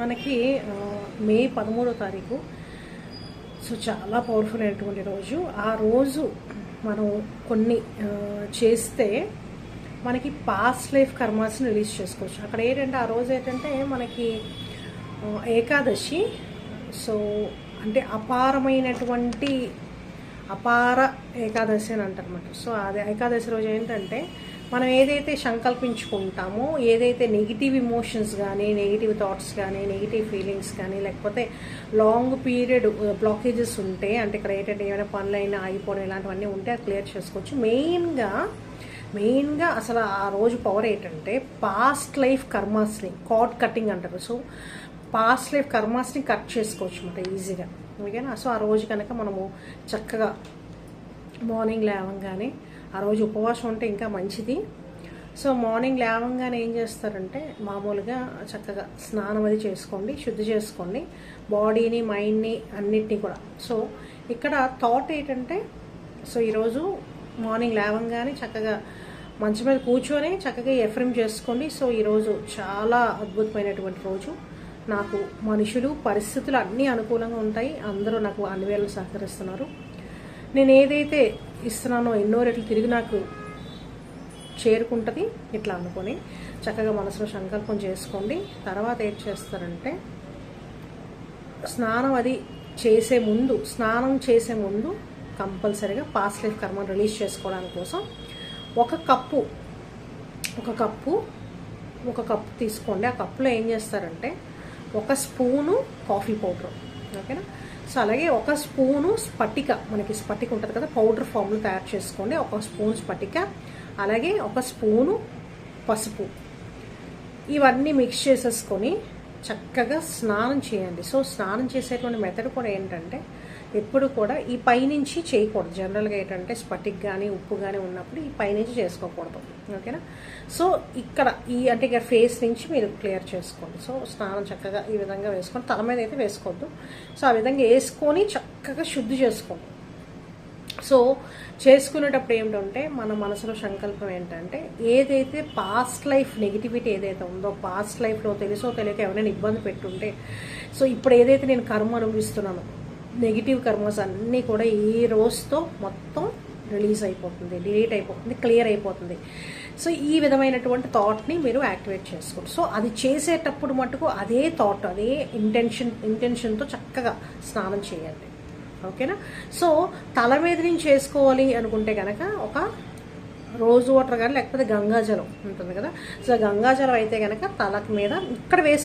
మనకి మే 13వ తారీఖు. సో చాలా పవర్ఫుల్ అయినటువంటి రోజు. ఆ రోజు మనం కొన్ని చేస్తే మనకి పాస్ట్ లైఫ్ కర్మాస్ని రిలీజ్ చేసుకోవచ్చు. అక్కడ ఏంటంటే ఆ రోజు ఏంటంటే మనకి ఏకాదశి. సో అంటే అపార ఏకాదశి అని అంటారన్నమాట. సో అది ఏకాదశి రోజు ఏంటంటే మనం ఏదైతే సంకల్పించుకుంటామో, ఏదైతే నెగిటివ్ ఇమోషన్స్ కానీ, నెగిటివ్ థాట్స్ కానీ, నెగిటివ్ ఫీలింగ్స్ కానీ, లేకపోతే లాంగ్ పీరియడ్ బ్లాకేజెస్ ఉంటే, అంటే ఇక్కడ ఏంటంటే ఏమైనా పనులైనా ఆగిపోవడం ఇలాంటివన్నీ ఉంటే అది క్లియర్ చేసుకోవచ్చు. మెయిన్గా అసలు ఆ రోజు పవర్ ఏంటంటే పాస్ట్ లైఫ్ కర్మాస్ని కార్డ్ కటింగ్ అంటారు. సో పాస్ట్ లైఫ్ కర్మాస్ని కట్ చేసుకోవచ్చు అన్నమాట ఈజీగా. ఓకేనా? సో ఆ రోజు కనుక మనము చక్కగా మార్నింగ్ లేవంగానే, ఆ రోజు ఉపవాసం ఉంటే ఇంకా మంచిది. సో మార్నింగ్ లేవంగానే ఏం చేస్తారంటే మామూలుగా చక్కగా స్నానం అది చేసుకోండి, శుద్ధి చేసుకోండి బాడీని, మైండ్ని అన్నిటినీ కూడా. సో ఇక్కడ థాట్ ఏంటంటే, సో ఈరోజు మార్నింగ్ లేవంగానే చక్కగా మంచం మీద కూర్చొని చక్కగా ఎఫ్రెమ్ చేసుకోండి. సో ఈరోజు చాలా అద్భుతమైనటువంటి రోజు. నాకు మనుషులు, పరిస్థితులు అన్నీ అనుకూలంగా ఉంటాయి. అందరూ నాకు అన్ని వేళలు సహకరిస్తున్నారు. నేను ఏదైతే ఇస్తున్నానో ఎన్నో రెట్లు తిరిగి నాకు చేరుకుంటుంది. ఇట్లా అనుకొని చక్కగా మనసులో సంకల్పం చేసుకోండి. తర్వాత ఏం చేస్తారంటే స్నానం చేసే ముందు కంపల్సరీగా పాస్ట్ లైఫ్ కర్మను రిలీజ్ చేసుకోవడానికి కోసం ఒక కప్పు తీసుకోండి. ఆ కప్పులో ఏం చేస్తారంటే 1 స్పూను కాఫీ పౌడర్. ఓకేనా? సో అలాగే 1 స్పూను స్ఫటిక, మనకి స్ఫటిక ఉంటుంది కదా, పౌడర్ ఫామ్లో తయారు చేసుకోండి. 1 స్పూన్ స్ఫటిక, అలాగే 1 స్పూను పసుపు. ఇవన్నీ మిక్స్ చేసేసుకొని చక్కగా స్నానం చేయండి. సో స్నానం చేసేటువంటి మెథడ్ కూడా ఏంటంటే ఎప్పుడు కూడా ఈ పైనుంచి చేయకూడదు. జనరల్గా ఏంటంటే స్ఫటిక్ కానీ ఉప్పు కానీ ఉన్నప్పుడు ఈ పైనుంచి చేసుకోకూడదు. ఓకేనా? సో ఇక్కడ అంటే ఇక ఫేస్ నుంచి మీరు క్లియర్ చేసుకోండి. సో స్నానం చక్కగా ఈ విధంగా వేసుకొని, తల మీద అయితే వేసుకోవద్దు. సో ఆ విధంగా వేసుకొని చక్కగా శుద్ధి చేసుకోండి. సో చేసుకునేటప్పుడు ఏమిటంటే మన మనసులో సంకల్పం ఏంటంటే ఏదైతే పాస్ట్ లైఫ్ నెగిటివిటీ ఏదైతే ఉందో, పాస్ట్ లైఫ్లో తెలుసో తెలియక ఎవరైనా ఇబ్బంది పెట్టుంటే, సో ఇప్పుడు ఏదైతే నేను కర్మ అనుభవిస్తున్నానో నెగిటివ్ కర్మస్ అన్నీ కూడా ఈ రోజుతో మొత్తం రిలీజ్ అయిపోతుంది, డిలీట్ అయిపోతుంది, క్లియర్ అయిపోతుంది. సో ఈ విధమైనటువంటి థాట్ని మీరు యాక్టివేట్ చేసుకోండి. సో అది చేసేటప్పుడు మటుకు అదే థాట్, అదే ఇంటెన్షన్తో చక్కగా స్నానం చేయండి. ఓకేనా? సో తల మీద నుంచి చేసుకోవాలి అనుకుంటే కనుక ఒక రోజు వాటర్ కానీ, లేకపోతే గంగాజలం ఉంటుంది కదా, సో గంగాజలం అయితే కనుక తలకు మీద ఇక్కడ